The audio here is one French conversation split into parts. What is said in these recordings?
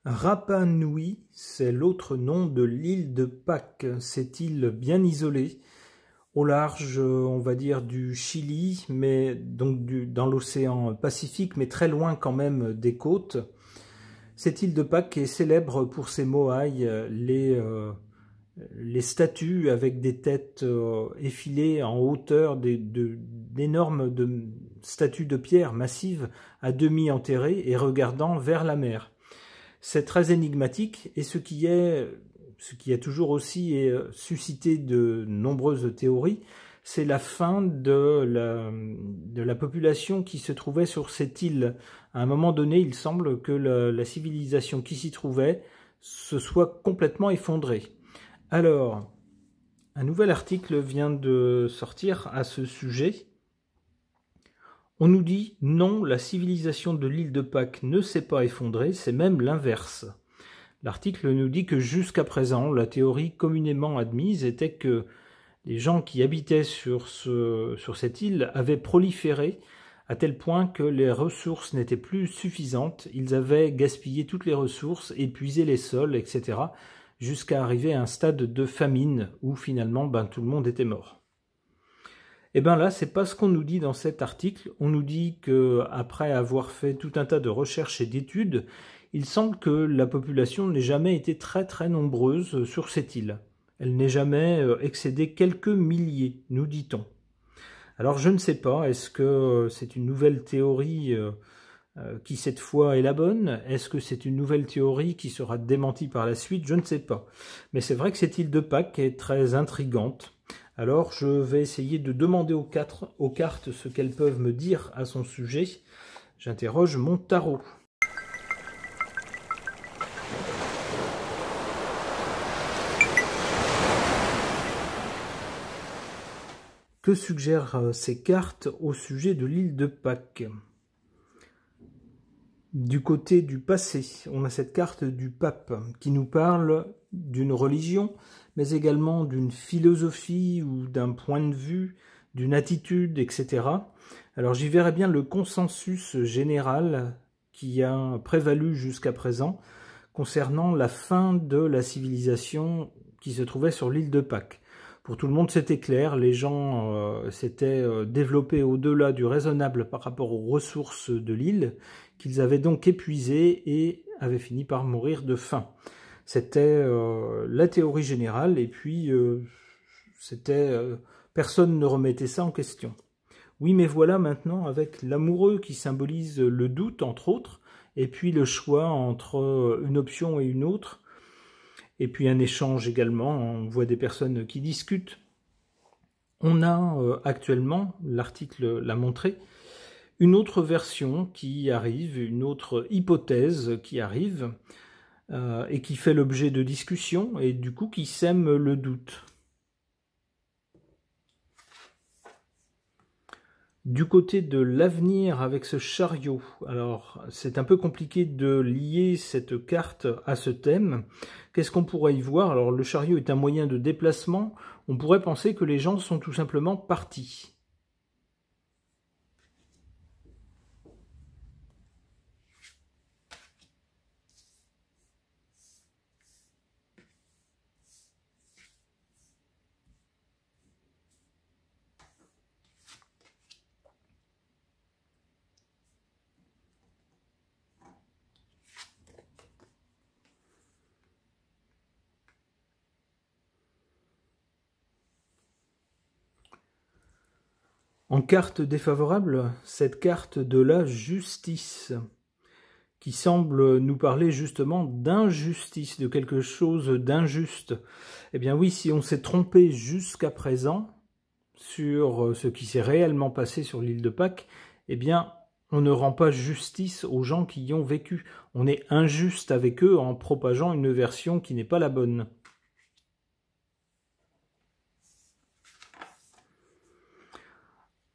Rapa Nui, c'est l'autre nom de l'île de Pâques. Cette île bien isolée, au large, on va dire, du Chili, mais donc dans l'océan Pacifique, mais très loin quand même des côtes. Cette île de Pâques est célèbre pour ses moaïs, les statues avec des têtes effilées en hauteur, d'énormes statues de pierre massives à demi enterrées et regardant vers la mer. C'est très énigmatique et ce qui a toujours aussi suscité de nombreuses théories, c'est la fin de la population qui se trouvait sur cette île. À un moment donné, il semble que la civilisation qui s'y trouvait se soit complètement effondrée. Alors, un nouvel article vient de sortir à ce sujet. On nous dit « Non, la civilisation de l'île de Pâques ne s'est pas effondrée, c'est même l'inverse ». L'article nous dit que jusqu'à présent, la théorie communément admise était que les gens qui habitaient sur cette île avaient proliféré à tel point que les ressources n'étaient plus suffisantes, ils avaient gaspillé toutes les ressources, épuisé les sols, etc., jusqu'à arriver à un stade de famine où finalement tout le monde était mort. Et bien là, c'est pas ce qu'on nous dit dans cet article. On nous dit qu'après avoir fait tout un tas de recherches et d'études, il semble que la population n'ait jamais été très très nombreuse sur cette île. Elle n'est jamais excédé quelques milliers, nous dit-on. Alors je ne sais pas, est-ce que c'est une nouvelle théorie qui cette fois est la bonne? Est-ce que c'est une nouvelle théorie qui sera démentie par la suite? Je ne sais pas. Mais c'est vrai que cette île de Pâques est très intrigante. Alors je vais essayer de demander aux cartes ce qu'elles peuvent me dire à son sujet. J'interroge mon tarot. Que suggèrent ces cartes au sujet de l'île de Pâques? Du côté du passé, on a cette carte du pape qui nous parle d'une religion, mais également d'une philosophie ou d'un point de vue, d'une attitude, etc. Alors j'y verrais bien le consensus général qui a prévalu jusqu'à présent concernant la fin de la civilisation qui se trouvait sur l'île de Pâques. Pour tout le monde, c'était clair, les gens s'étaient développés au-delà du raisonnable par rapport aux ressources de l'île, qu'ils avaient donc épuisées et avaient fini par mourir de faim. C'était la théorie générale, et puis personne ne remettait ça en question. Oui, mais voilà maintenant, avec l'amoureux qui symbolise le doute, entre autres, et puis le choix entre une option et une autre, et puis un échange également, on voit des personnes qui discutent. On a actuellement, l'article l'a montré, une autre version qui arrive, une autre hypothèse qui arrive, et qui fait l'objet de discussions, et du coup qui sème le doute. Du côté de l'avenir avec ce chariot, alors c'est un peu compliqué de lier cette carte à ce thème. Qu'est-ce qu'on pourrait y voir? Alors le chariot est un moyen de déplacement, on pourrait penser que les gens sont tout simplement partis. En carte défavorable, cette carte de la justice, qui semble nous parler justement d'injustice, de quelque chose d'injuste. Eh bien oui, si on s'est trompé jusqu'à présent sur ce qui s'est réellement passé sur l'île de Pâques, eh bien on ne rend pas justice aux gens qui y ont vécu. On est injuste avec eux en propageant une version qui n'est pas la bonne.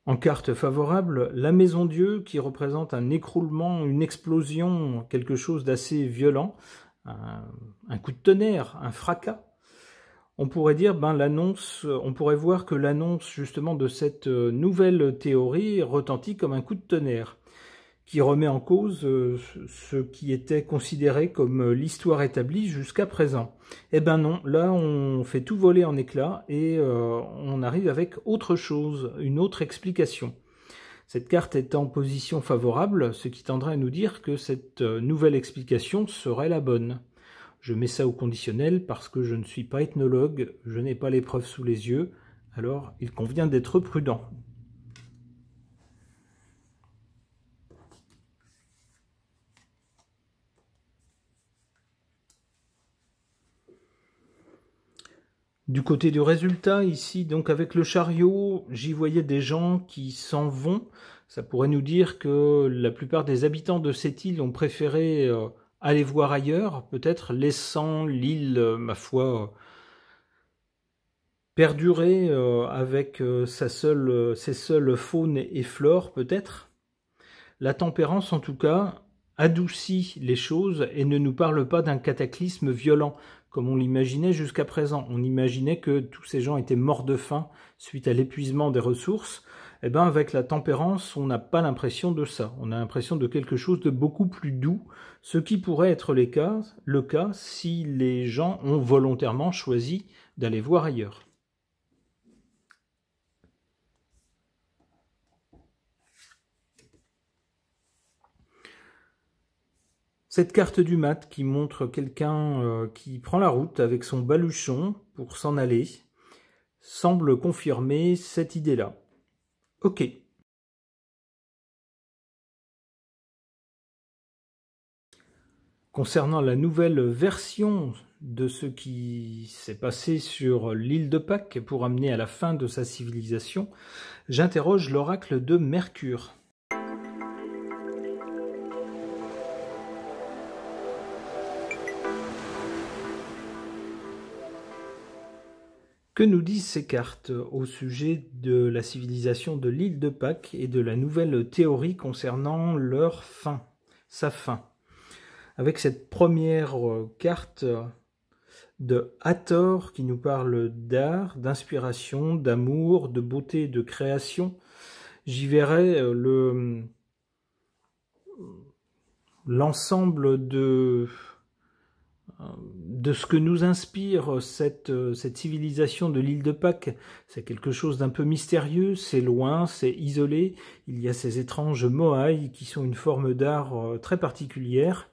En carte favorable, la Maison Dieu qui représente un écroulement, une explosion, quelque chose d'assez violent, un coup de tonnerre, un fracas. On pourrait dire, on pourrait voir que l'annonce justement de cette nouvelle théorie retentit comme un coup de tonnerre, qui remet en cause ce qui était considéré comme l'histoire établie jusqu'à présent. Eh ben non, là on fait tout voler en éclats et on arrive avec autre chose, une autre explication. Cette carte est en position favorable, ce qui tendrait à nous dire que cette nouvelle explication serait la bonne. Je mets ça au conditionnel parce que je ne suis pas ethnologue, je n'ai pas les preuves sous les yeux, alors il convient d'être prudent. Du côté du résultat, ici, donc avec le chariot, j'y voyais des gens qui s'en vont. Ça pourrait nous dire que la plupart des habitants de cette île ont préféré aller voir ailleurs, peut-être laissant l'île, ma foi, perdurer avec ses seules faunes et flores, peut-être. La tempérance, en tout cas, adoucit les choses et ne nous parle pas d'un cataclysme violent, comme on l'imaginait jusqu'à présent. On imaginait que tous ces gens étaient morts de faim suite à l'épuisement des ressources. Eh bien, avec la tempérance, on n'a pas l'impression de ça. On a l'impression de quelque chose de beaucoup plus doux, ce qui pourrait être le cas si les gens ont volontairement choisi d'aller voir ailleurs. Cette carte du mat qui montre quelqu'un qui prend la route avec son baluchon pour s'en aller semble confirmer cette idée-là. Ok. Concernant la nouvelle version de ce qui s'est passé sur l'île de Pâques pour amener à la fin de sa civilisation, j'interroge l'oracle de Mercure. Que nous disent ces cartes au sujet de la civilisation de l'île de Pâques et de la nouvelle théorie concernant leur fin, sa fin? Avec cette première carte de Hathor qui nous parle d'art, d'inspiration, d'amour, de beauté, de création, j'y verrai l'ensemble de ce que nous inspire cette civilisation de l'île de Pâques. C'est quelque chose d'un peu mystérieux, c'est loin, c'est isolé. Il y a ces étranges moaïs qui sont une forme d'art très particulière,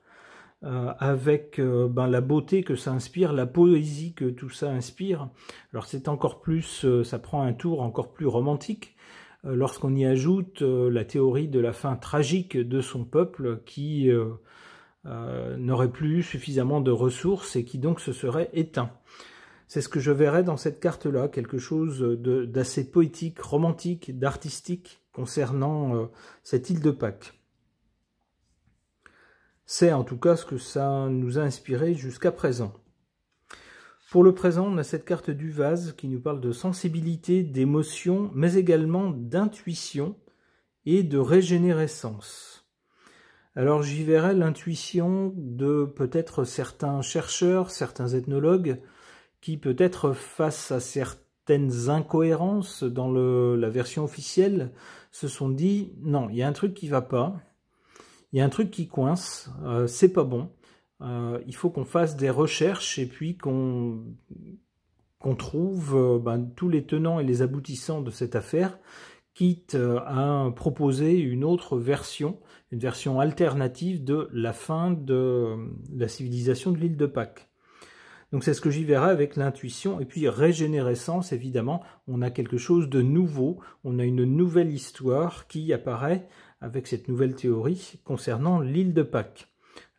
avec la beauté que ça inspire, la poésie que tout ça inspire. Alors c'est encore plus, ça prend un tour encore plus romantique lorsqu'on y ajoute la théorie de la fin tragique de son peuple qui n'aurait plus eu suffisamment de ressources et qui donc se serait éteint. C'est ce que je verrais dans cette carte-là, quelque chose d'assez poétique, romantique, d'artistique concernant cette île de Pâques. C'est en tout cas ce que ça nous a inspiré jusqu'à présent. Pour le présent, on a cette carte du vase qui nous parle de sensibilité, d'émotion, mais également d'intuition et de régénérescence. Alors j'y verrai l'intuition de peut-être certains chercheurs, certains ethnologues, qui peut-être face à certaines incohérences dans la version officielle, se sont dit « Non, il y a un truc qui va pas, il y a un truc qui coince, c'est pas bon, il faut qu'on fasse des recherches et puis qu'on trouve tous les tenants et les aboutissants de cette affaire, quitte à proposer une autre version, une version alternative de la fin de la civilisation de l'île de Pâques. » Donc c'est ce que j'y verrai avec l'intuition. Et puis régénérescence, évidemment, on a quelque chose de nouveau, on a une nouvelle histoire qui apparaît avec cette nouvelle théorie concernant l'île de Pâques.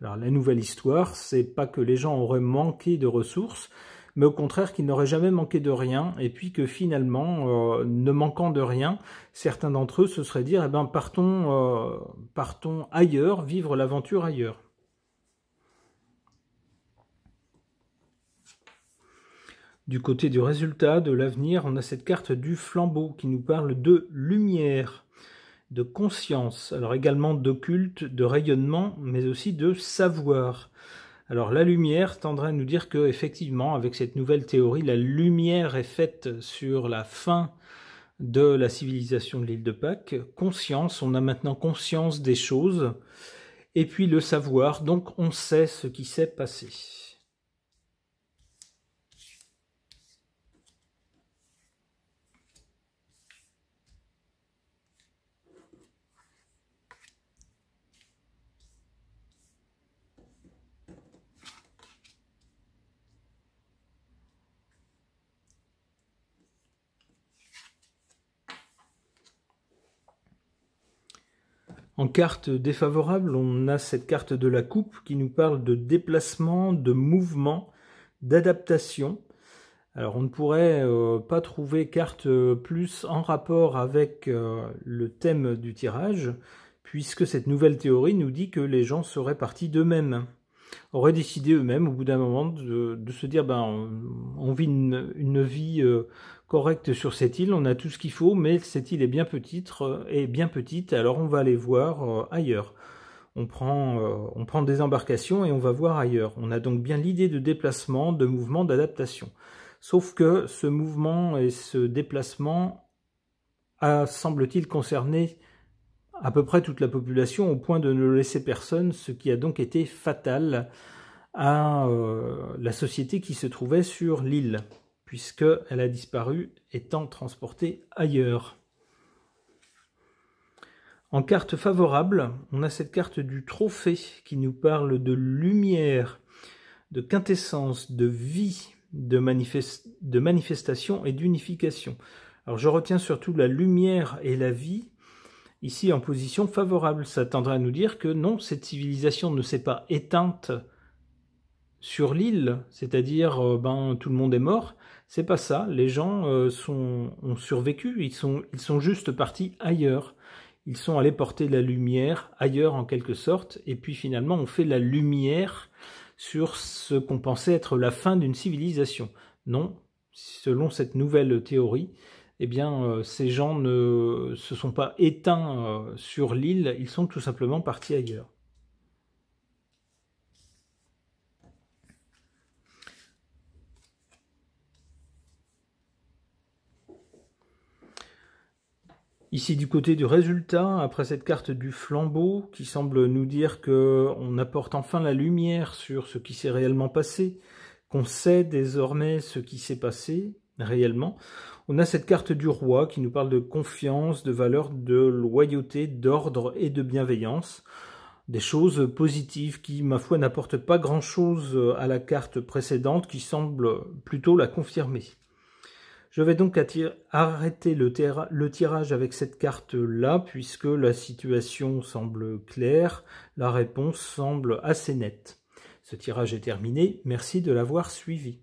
Alors la nouvelle histoire, c'est pas que les gens auraient manqué de ressources, mais au contraire qu'ils n'auraient jamais manqué de rien, et puis que finalement, ne manquant de rien, certains d'entre eux se seraient dit eh ben, partons ailleurs, vivre l'aventure ailleurs. Du côté du résultat, de l'avenir, on a cette carte du flambeau qui nous parle de lumière, de conscience, alors également d'occulte, de rayonnement, mais aussi de savoir. Alors la lumière tendrait à nous dire que effectivement, avec cette nouvelle théorie, la lumière est faite sur la fin de la civilisation de l'île de Pâques. Conscience, on a maintenant conscience des choses. Et puis le savoir, donc on sait ce qui s'est passé. En carte défavorable, on a cette carte de la coupe qui nous parle de déplacement, de mouvement, d'adaptation. Alors on ne pourrait pas trouver carte plus en rapport avec le thème du tirage, puisque cette nouvelle théorie nous dit que les gens seraient partis d'eux-mêmes, auraient décidé eux-mêmes au bout d'un moment de se dire on vit une vie correcte sur cette île, on a tout ce qu'il faut, mais cette île est bien petite, alors on va aller voir ailleurs. On prend des embarcations et on va voir ailleurs. On a donc bien l'idée de déplacement, de mouvement, d'adaptation. Sauf que ce mouvement et ce déplacement a, semble-t-il, concerné à peu près toute la population au point de ne laisser personne, ce qui a donc été fatal à la société qui se trouvait sur l'île, puisqu'elle a disparu étant transportée ailleurs. En carte favorable, on a cette carte du trophée qui nous parle de lumière, de quintessence, de vie, de manifestation et d'unification. Alors je retiens surtout la lumière et la vie, ici en position favorable. Ça tendrait à nous dire que non, cette civilisation ne s'est pas éteinte sur l'île, c'est-à-dire tout le monde est mort. C'est pas ça, les gens ont survécu, ils sont juste partis ailleurs. Ils sont allés porter la lumière ailleurs en quelque sorte, et puis finalement on fait la lumière sur ce qu'on pensait être la fin d'une civilisation. Non, selon cette nouvelle théorie, eh bien ces gens ne se sont pas éteints sur l'île, ils sont tout simplement partis ailleurs. Ici du côté du résultat, après cette carte du flambeau qui semble nous dire qu'on apporte enfin la lumière sur ce qui s'est réellement passé, qu'on sait désormais ce qui s'est passé réellement, on a cette carte du roi qui nous parle de confiance, de valeur, de loyauté, d'ordre et de bienveillance. Des choses positives qui, ma foi, n'apportent pas grand-chose à la carte précédente qui semble plutôt la confirmer. Je vais donc arrêter le tirage avec cette carte-là, puisque la situation semble claire, la réponse semble assez nette. Ce tirage est terminé, merci de l'avoir suivi.